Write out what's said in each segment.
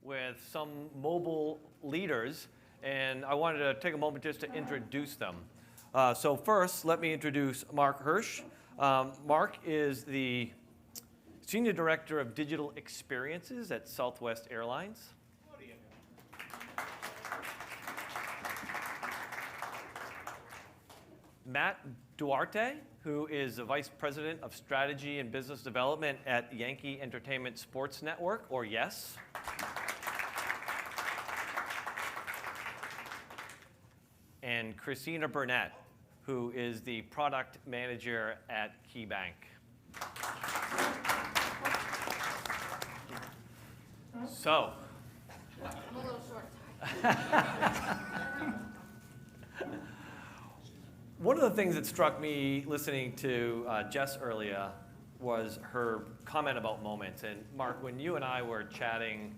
with some mobile leaders, and I wanted to take a moment just to introduce them. So first, let me introduce Mark Hirsch. Mark is the Senior Director of Digital Experiences at Southwest Airlines. Matt Duarte, who is the Vice President of Strategy and Business Development at Yankee Entertainment Sports Network, or YES. And Christina Burnett, who is the Product Manager at KeyBank. So. I'm a little short. One of the things that struck me listening to Jess earlier was her comment about moments. And Mark, when you and I were chatting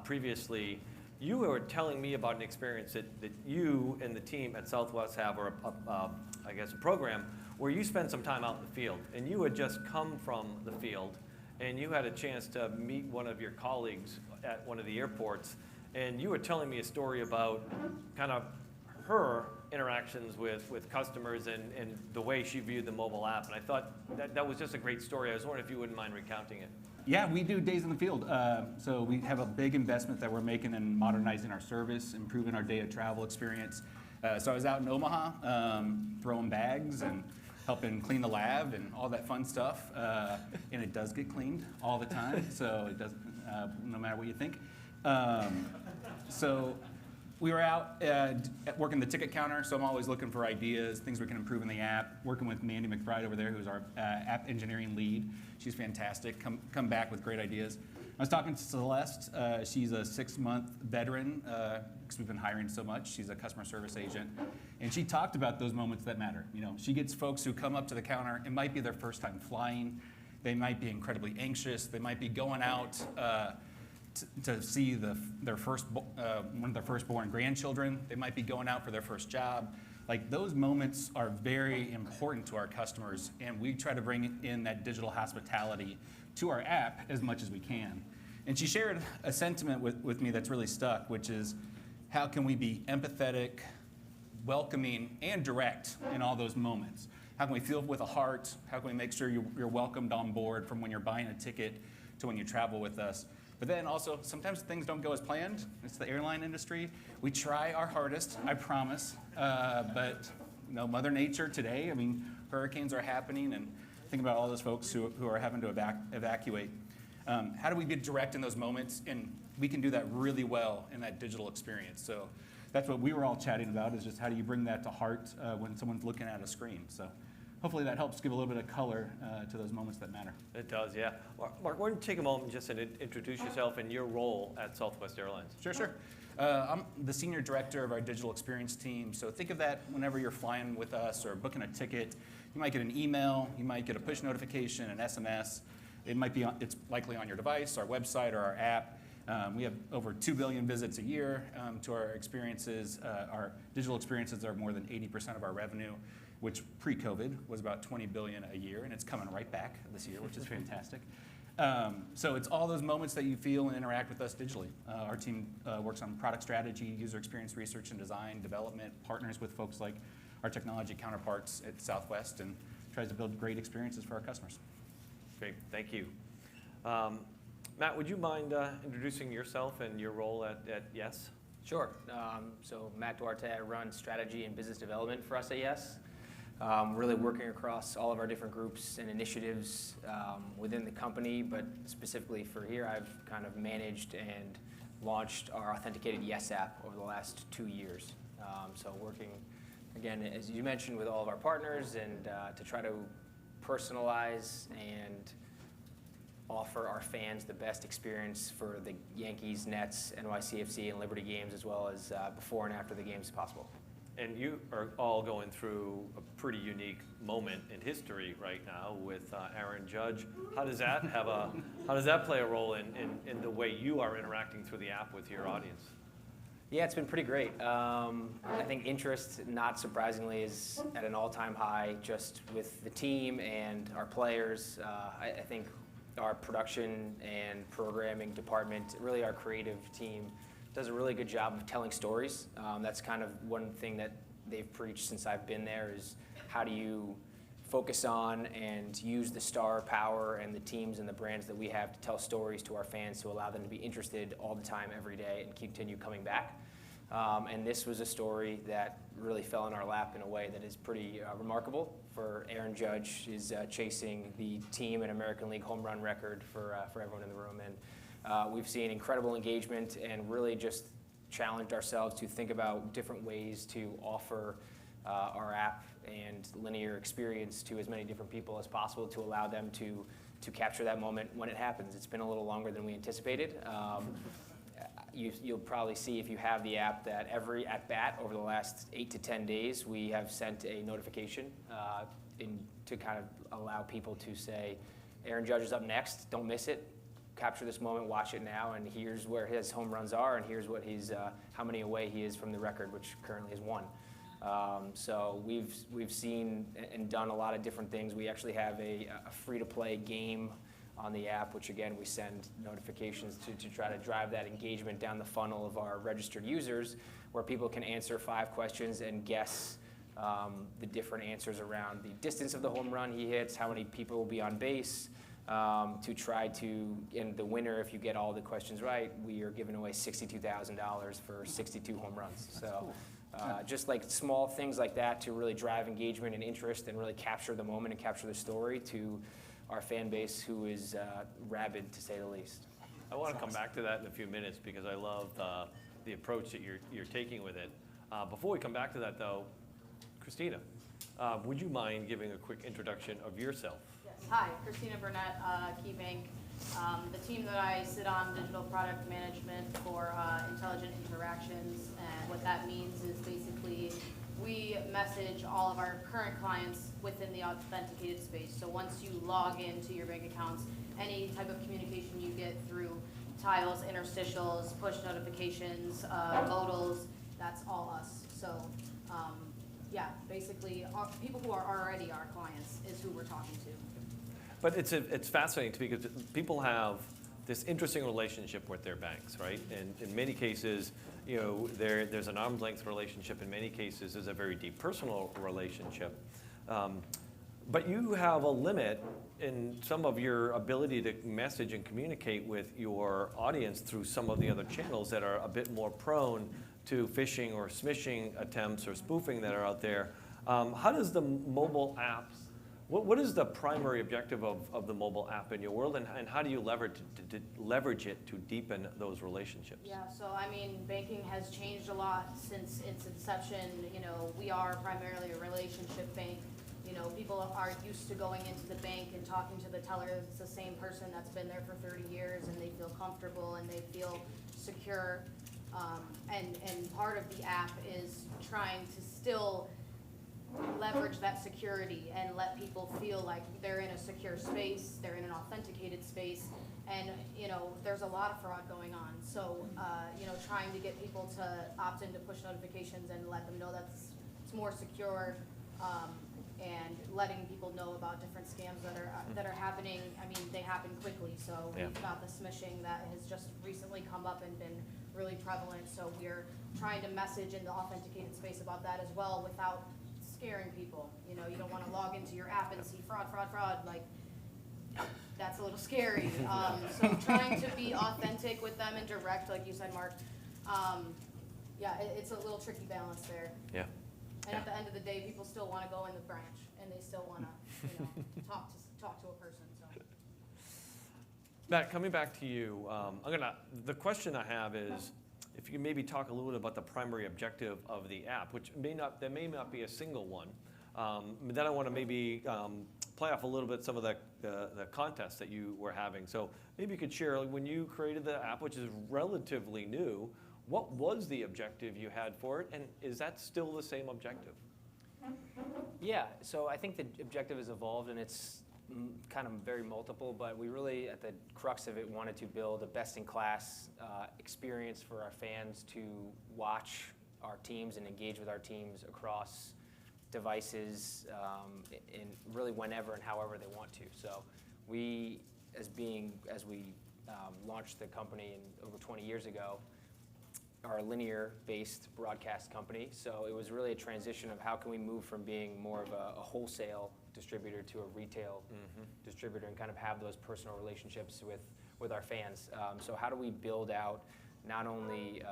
previously, you were telling me about an experience that you and the team at Southwest have, or I guess a program, where you spend some time out in the field. And you had just come from the field, and you had a chance to meet one of your colleagues at one of the airports. And you were telling me a story about kind of her interactions with customers and the way she viewed the mobile app. And I thought that was just a great story. I was wondering if you wouldn't mind recounting it. Yeah, we do days in the field. So we have a big investment that we're making in modernizing our service, improving our day-of travel experience. So I was out in Omaha throwing bags and helping clean the lab and all that fun stuff. And it does get cleaned all the time, so it doesn't, no matter what you think. So we were out working the ticket counter, so I'm always looking for ideas, things we can improve in the app. Working with Mandy McBride over there, who's our app engineering lead. She's fantastic, come back with great ideas. I was talking to Celeste. She's a 6-month veteran, because we've been hiring so much. She's a customer service agent. And she talked about those moments that matter. You know, she gets folks who come up to the counter. It might be their first time flying. They might be incredibly anxious. They might be going out to see one of their firstborn grandchildren. They might be going out for their first job. Like, those moments are very important to our customers, and we try to bring in that digital hospitality to our app as much as we can. And she shared a sentiment with me that's really stuck, which is, how can we be empathetic, welcoming, and direct in all those moments? How can we feel with a heart? How can we make sure you're welcomed on board from when you're buying a ticket to when you travel with us? But then also, sometimes things don't go as planned. It's the airline industry. We try our hardest, I promise. But you know, Mother Nature today, I mean, hurricanes are happening, and think about all those folks who are having to evacuate. How do we get direct in those moments? And we can do that really well in that digital experience. So that's what we were all chatting about, is just how do you bring that to heart when someone's looking at a screen. So hopefully that helps give a little bit of color to those moments that matter. It does, yeah. Mark, why don't you take a moment just to introduce yourself and your role at Southwest Airlines? Sure. I'm the Senior Director of our Digital Experience team. So think of that whenever you're flying with us or booking a ticket. You might get an email, you might get a push notification, an SMS. It's likely on your device, our website, or our app. We have over 2 billion visits a year to our experiences. Our digital experiences are more than 80% of our revenue, which pre-COVID was about 20 billion a year, and it's coming right back this year, which is fantastic. So it's all those moments that you feel and interact with us digitally. Our team works on product strategy, user experience research and design, development, partners with folks like our technology counterparts at Southwest, and tries to build great experiences for our customers. Great, thank you. Matt, would you mind introducing yourself and your role at YES? Sure. So Matt Duarte, I run strategy and business development for us at YES. Really working across all of our different groups and initiatives within the company, but specifically for here, I've kind of managed and launched our authenticated YES app over the last 2 years. So working, again, as you mentioned, with all of our partners, and to try to personalize and offer our fans the best experience for the Yankees, Nets, NYCFC, and Liberty games, as well as before and after the games possible. And you are all going through a pretty unique moment in history right now with Aaron Judge. How does that play a role in the way you are interacting through the app with your audience? Yeah, it's been pretty great. I think interest, not surprisingly, is at an all-time high just with the team and our players. I think our production and programming department, really our creative team, does a really good job of telling stories. That's kind of one thing that they've preached since I've been there is how do you focus on and use the star power and the teams and the brands that we have to tell stories to our fans to allow them to be interested all the time, every day, and continue coming back. And this was a story that really fell in our lap in a way that is pretty remarkable. For Aaron Judge is chasing the team and American League home run record for everyone in the room. And we've seen incredible engagement and really just challenged ourselves to think about different ways to offer our app and linear experience to as many different people as possible to allow them to capture that moment when it happens. It's been a little longer than we anticipated. You'll probably see if you have the app that every at-bat over the last 8 to 10 days, we have sent a notification to kind of allow people to say, Aaron Judge is up next, don't miss it. Capture this moment, watch it now, and here's where his home runs are, and here's what he's, how many away he is from the record, which currently is 1. So we've seen and done a lot of different things. We actually have a free-to-play game on the app, which again we send notifications to try to drive that engagement down the funnel of our registered users, where people can answer 5 questions and guess the different answers around the distance of the home run he hits, how many people will be on base, to try to, and the winner, if you get all the questions right, we are giving away $62,000 for 62 home runs. So just like small things like that to really drive engagement and interest and really capture the moment and capture the story to our fan base, who is rabid, to say the least. I want to come back to that in a few minutes because I love the approach that you're taking with it. Before we come back to that, though, Christina, would you mind giving a quick introduction of yourself? Yes. Hi, Christina Burnett, KeyBank. The team that I sit on, digital product management for intelligent interactions, and what that means is basically we message all of our current clients within the authenticated space. So once you log into your bank accounts, any type of communication you get through tiles, interstitials, push notifications, modals, that's all us. So yeah, basically people who are already our clients is who we're talking to. But it's fascinating to me because people have this interesting relationship with their banks, right? And in many cases, you know, there's an arm's length relationship. In many cases, there's a very deep personal relationship. But you have a limit in some of your ability to message and communicate with your audience through some of the other channels that are a bit more prone to phishing or smishing attempts or spoofing that are out there. How does the mobile apps, what is the primary objective of the mobile app in your world, and how do you leverage it to deepen those relationships? Yeah, so I mean, banking has changed a lot since its inception. You know, we are primarily a relationship bank. You know, people are used to going into the bank and talking to the teller. It's the same person that's been there for 30 years, and they feel comfortable and they feel secure. And part of the app is trying to still leverage that security and let people feel like they're in a secure space, they're in an authenticated space, and you know, there's a lot of fraud going on. So you know, trying to get people to opt into push notifications and let them know that it's more secure, and letting people know about different scams that are happening. I mean, they happen quickly. So yeah. We've got the smishing that has just recently come up and been really prevalent. So we're trying to message in the authenticated space about that as well without scaring people. You know, you don't want to log into your app and see fraud, like that's a little scary. So trying to be authentic with them and direct, like you said, Mark. Yeah, it's a little tricky balance there. Yeah. And at the end of the day, people still want to go in the branch, and they still want to, you know, talk to a person. So. Matt, coming back to you, the question I have is, if you can maybe talk a little bit about the primary objective of the app, which there may not be a single one. But then I want to maybe play off a little bit some of the contests that you were having. So maybe you could share, like, when you created the app, which is relatively new, what was the objective you had for it, and is that still the same objective? Yeah, so I think the objective has evolved, and it's kind of very multiple, but we really, at the crux of it, wanted to build a best-in-class experience for our fans to watch our teams and engage with our teams across devices, in really whenever and however they want to. So we as we launched the company over 20 years ago, our linear-based broadcast company. So it was really a transition of how can we move from being more of a wholesale distributor to a retail distributor and kind of have those personal relationships with our fans. So how do we build out not only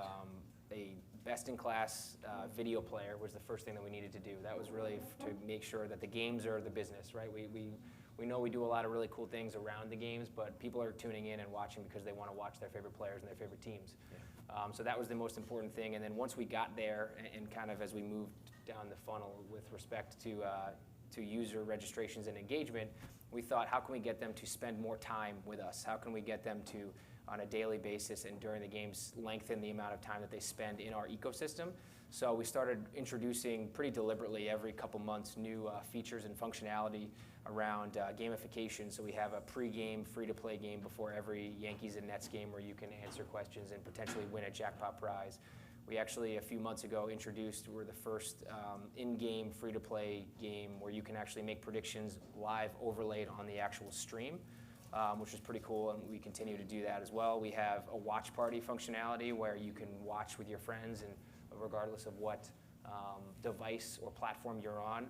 a best-in-class video player was the first thing that we needed to do. That was really to make sure that the games are the business, right? We know we do a lot of really cool things around the games, but people are tuning in and watching because they want to watch their favorite players and their favorite teams. Yeah. So that was the most important thing. And then once we got there, and kind of as we moved down the funnel with respect to user registrations and engagement, we thought, how can we get them to spend more time with us? How can we get them to, on a daily basis and during the games, lengthen the amount of time that they spend in our ecosystem? So we started introducing pretty deliberately every couple months new features and functionality around gamification. So we have a pre-game, free-to-play game before every Yankees and Nets game where you can answer questions and potentially win a jackpot prize. We actually, a few months ago, we're the first in-game free-to-play game where you can actually make predictions live overlaid on the actual stream, which is pretty cool, and we continue to do that as well. We have a watch party functionality where you can watch with your friends, and regardless of what device or platform you're on,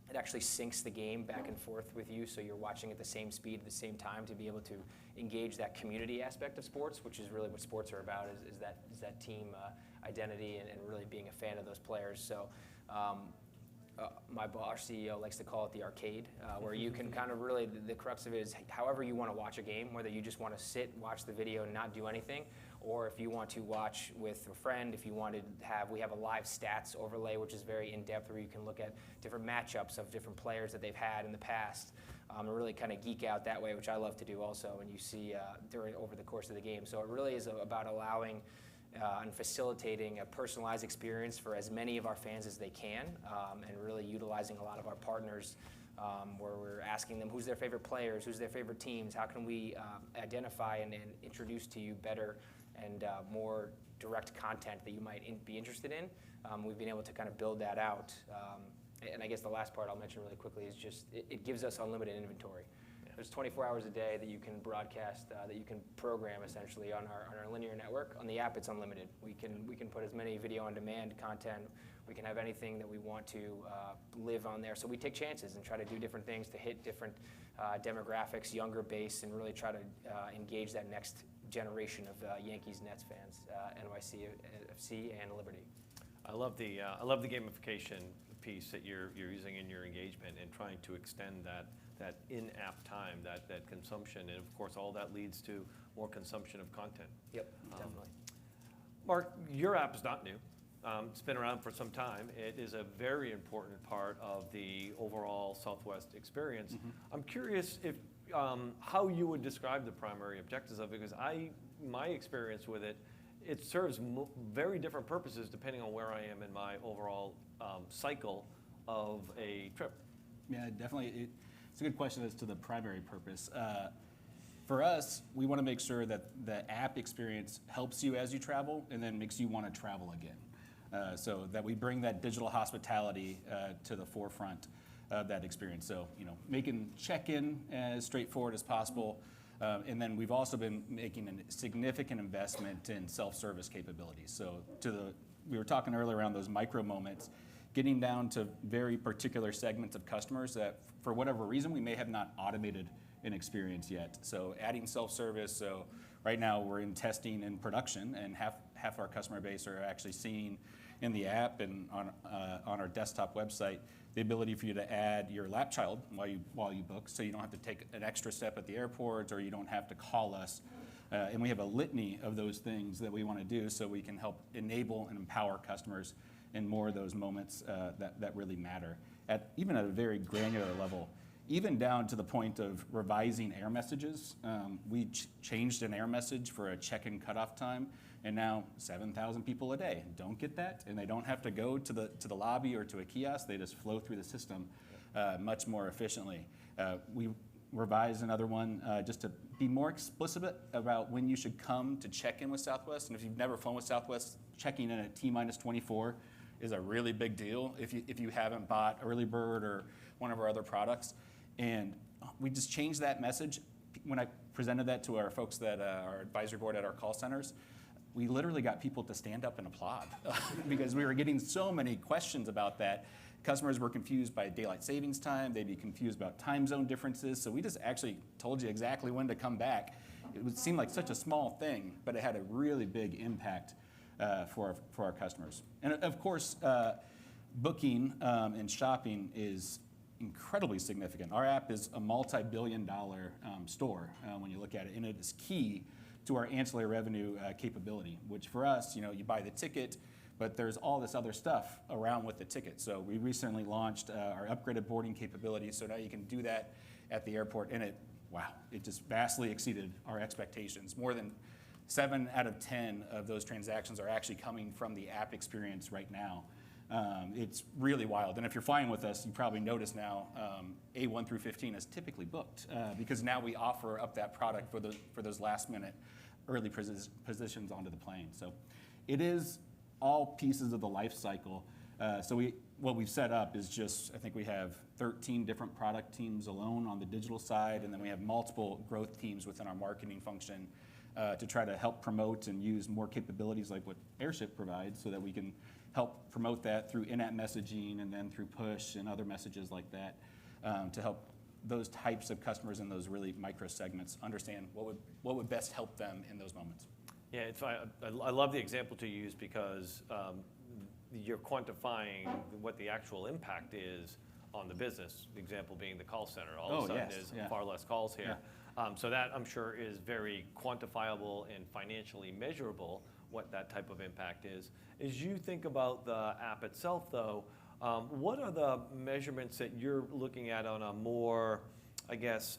it actually syncs the game back and forth with you, so you're watching at the same speed at the same time to be able to engage that community aspect of sports, which is really what sports are about, is that team identity and really being a fan of those players. So our CEO likes to call it the arcade, where you can kind of really, the crux of it is however you want to watch a game, whether you just want to sit, watch the video and not do anything, or if you want to watch with a friend, if you wanted to we have a live stats overlay, which is very in-depth, where you can look at different matchups of different players that they've had in the past, and really kind of geek out that way, which I love to do also, and you see over the course of the game. So it really is about allowing and facilitating a personalized experience for as many of our fans as they can, and really utilizing a lot of our partners where we're asking them who's their favorite players, who's their favorite teams, how can we identify and introduce to you better and more direct content that you might be interested in. We've been able to kind of build that out. And I guess the last part I'll mention really quickly is just it gives us unlimited inventory. There's 24 hours a day that you can broadcast, that you can program essentially on our linear network. On the app, it's unlimited. We can put as many video on demand content. We can have anything that we want to live on there. So we take chances and try to do different things to hit different demographics, younger base, and really try to engage that next generation of Yankees Nets fans, NYC, FC, and Liberty. I love the gamification piece that you're using in your engagement and trying to extend that in-app time, that consumption, and of course all that leads to more consumption of content. Yep, definitely. Mark, your app is not new. It's been around for some time. It is a very important part of the overall Southwest experience. Mm-hmm. I'm curious if how you would describe the primary objectives of it, because my experience with it, it serves very different purposes depending on where I am in my overall cycle of a trip. Yeah, definitely. It's a good question as to the primary purpose. For us, we want to make sure that the app experience helps you as you travel and then makes you want to travel again. So that we bring that digital hospitality to the forefront of that experience. So, making check-in as straightforward as possible. And then we've also been making a significant investment in self-service capabilities. So we were talking earlier around those micro moments, getting down to very particular segments of customers that for whatever reason we may have not automated an experience yet. So adding self-service, so right now we're in testing and production, and half our customer base are actually seeing in the app and on our desktop website the ability for you to add your lap child while you book, so you don't have to take an extra step at the airport or you don't have to call us. And we have a litany of those things that we want to do so we can help enable and empower customers in more of those moments that really matter, even at a very granular level, even down to the point of revising air messages. We changed an air message for a check-in cutoff time, and now 7,000 people a day don't get that, and they don't have to go to the lobby or to a kiosk. They just flow through the system much more efficiently. We revised another one just to be more explicit about when you should come to check in with Southwest. And if you've never flown with Southwest, checking in at T-24 is a really big deal if you haven't bought Early Bird or one of our other products. And we just changed that message. when I presented that to our folks that our advisory board at our call centers, we literally got people to stand up and applaud because we were getting so many questions about that. Customers were confused by daylight savings time. They'd be confused about time zone differences. So we just actually told you exactly when to come back. It would seem like such a small thing, but it had a really big impact for our customers. And of course, booking and shopping is incredibly significant. Our app is a multi-billion-dollar store when you look at it, and it is key to our ancillary revenue capability, which for us, you buy the ticket, but there's all this other stuff around with the ticket. So we recently launched our upgraded boarding capability, so now you can do that at the airport, and it just vastly exceeded our expectations. More than 7 out of 10 of those transactions are actually coming from the app experience right now. It's really wild. And if you're flying with us, you probably notice now A1 through 15 is typically booked because now we offer up that product for those last minute early positions onto the plane. So it is all pieces of the life cycle. What we've set up is just, I think we have 13 different product teams alone on the digital side, and then we have multiple growth teams within our marketing function to try to help promote and use more capabilities like what Airship provides so that we can help promote that through in-app messaging and then through push and other messages like that to help those types of customers in those really micro segments understand what would best help them in those moments. Yeah, I love the example to use because you're quantifying what the actual impact is on the business. The example being the call center. All of a sudden, there's far less calls here. Yeah. So that, I'm sure, is very quantifiable and financially measurable, what that type of impact is. As you think about the app itself, though, what are the measurements that you're looking at on a more, I guess,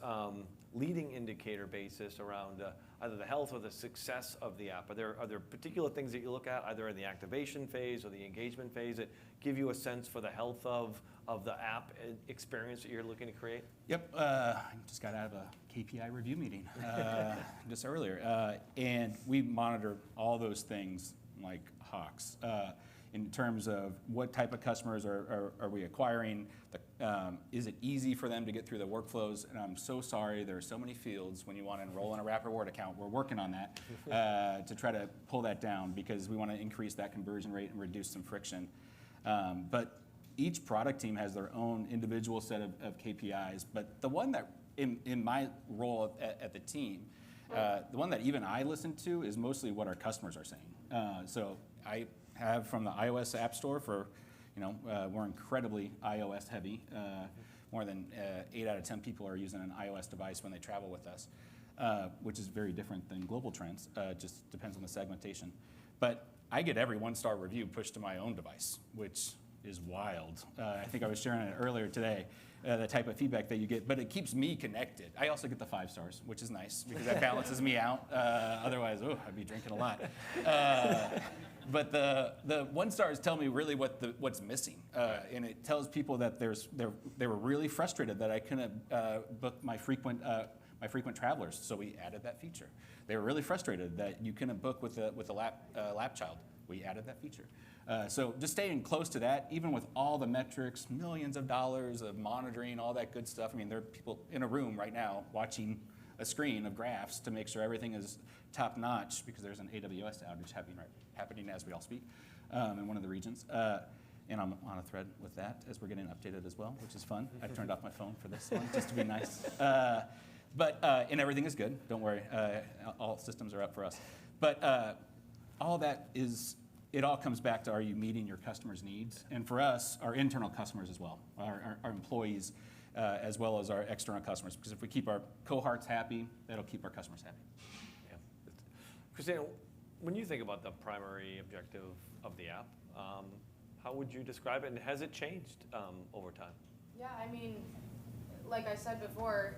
leading indicator basis around either the health or the success of the app? Are there particular things that you look at, either in the activation phase or the engagement phase, that give you a sense for the health of the app experience that you're looking to create? Yep, I just got out of a KPI review meeting just earlier, and we monitor all those things like hawks in terms of what type of customers are we acquiring, is it easy for them to get through the workflows, and I'm so sorry there are so many fields when you want to enroll in a Rapid Reward account. We're working on that to try to pull that down because we want to increase that conversion rate and reduce some friction. But each product team has their own individual set of KPIs, but the one that in my role at the team, the one that even I listen to is mostly what our customers are saying. So I have from the iOS App Store we're incredibly iOS heavy. More than 8 out of 10 people are using an iOS device when they travel with us, which is very different than global trends. Just depends on the segmentation. But I get every 1-star review pushed to my own device, which is wild. I think I was sharing it earlier today, the type of feedback that you get, but it keeps me connected. I also get the 5 stars, which is nice because that balances me out. Otherwise, I'd be drinking a lot. But the 1 stars tell me really what's missing, and it tells people that they were really frustrated that I couldn't book my frequent travelers, so we added that feature. They were really frustrated that you couldn't book with a lap child. We added that feature. So just staying close to that, even with all the metrics, millions of dollars of monitoring, all that good stuff. I mean, there are people in a room right now watching a screen of graphs to make sure everything is top notch because there's an AWS outage happening as we all speak in one of the regions. And I'm on a thread with that as we're getting updated as well, which is fun. I turned off my phone for this one just to be nice. And everything is good. Don't worry. All systems are up for us. But all that is, it all comes back to, are you meeting your customers' needs? And for us, our internal customers as well, our employees, as well as our external customers. Because if we keep our cohorts happy, that'll keep our customers happy. Yeah. Christina, when you think about the primary objective of the app, how would you describe it? And has it changed over time? Yeah, I mean, like I said before,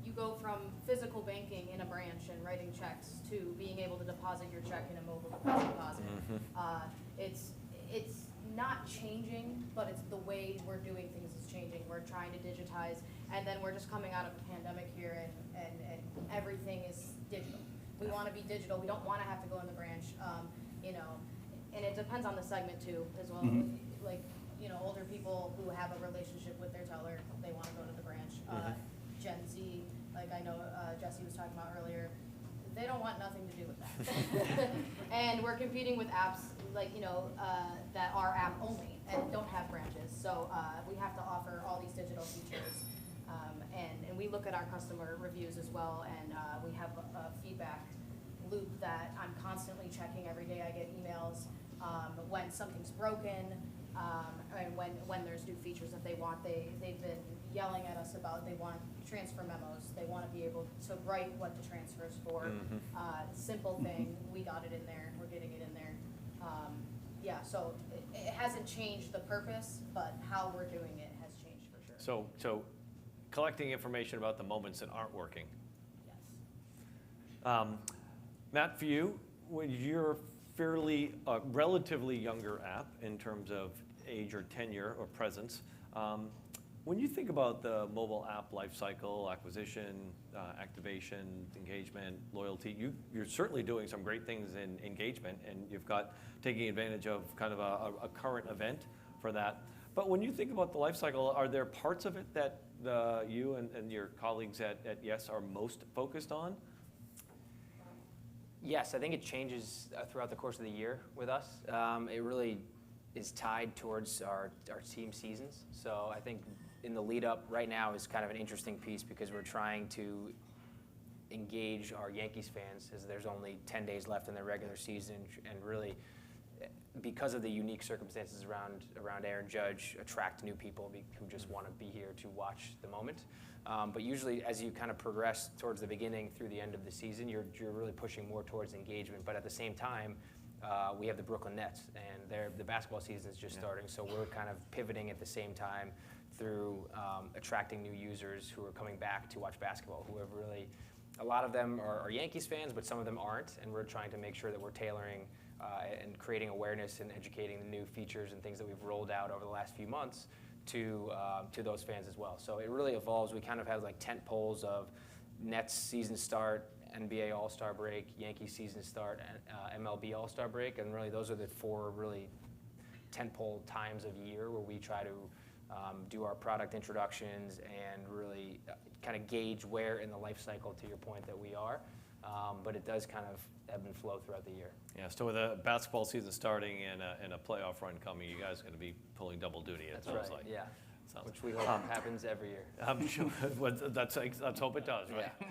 you go from physical banking in a branch and writing checks to being able to deposit your check in a mobile deposit. It's not changing, but it's the way we're doing things is changing. We're trying to digitize, and then we're just coming out of a pandemic here, and everything is digital. We want to be digital. We don't want to have to go in the branch, and it depends on the segment too, as well. Like, older people who have a relationship with their teller, they want to go to the branch. Gen Z, like I know Jesse was talking about earlier, they don't want nothing to do with that. And we're competing with apps like, that are app only and don't have branches. So we have to offer all these digital features. And we look at our customer reviews as well, and we have a feedback loop that I'm constantly checking every day. I get emails when something's broken, and when there's new features that they want. They've been yelling at us about, they want transfer memos. They want to be able to write what the transfer's for. Simple thing, we got it in there, we're getting it in there. Yeah, so it hasn't changed the purpose, but how we're doing it has changed for sure. So collecting information about the moments that aren't working. Yes. Matt, for you, when you're relatively younger app in terms of age or tenure or presence, when you think about the mobile app lifecycle, acquisition, activation, engagement, loyalty, you're certainly doing some great things in engagement, and you've got taking advantage of kind of a current event for that. But when you think about the lifecycle, are there parts of it that you and your colleagues at Yes are most focused on? Yes, I think it changes throughout the course of the year with us. It really is tied towards our team seasons. So I think in the lead up right now is kind of an interesting piece because we're trying to engage our Yankees fans as there's only 10 days left in their regular season, and really, because of the unique circumstances around Aaron Judge, attract new people who just want to be here to watch the moment. But usually as you kind of progress towards the beginning through the end of the season, you're really pushing more towards engagement. But at the same time, we have the Brooklyn Nets, and the basketball season is just starting, so we're kind of pivoting at the same time through attracting new users who are coming back to watch basketball, who have really, a lot of them are Yankees fans, but some of them aren't, and we're trying to make sure that we're tailoring and creating awareness and educating the new features and things that we've rolled out over the last few months to those fans as well. So it really evolves. We kind of have like tent poles of Nets season start, NBA All-Star break, Yankees season start, MLB All-Star break, and really those are the four really tentpole times of year where we try to do our product introductions and really kind of gauge where in the life cycle, to your point, that we are. But it does kind of ebb and flow throughout the year. Yeah, so with a basketball season starting and a playoff run coming, you guys are going to be pulling double duty, it sounds like. Yeah. Sounds Which we hope happens every year. I'm sure, let's hope it does, right? Yeah.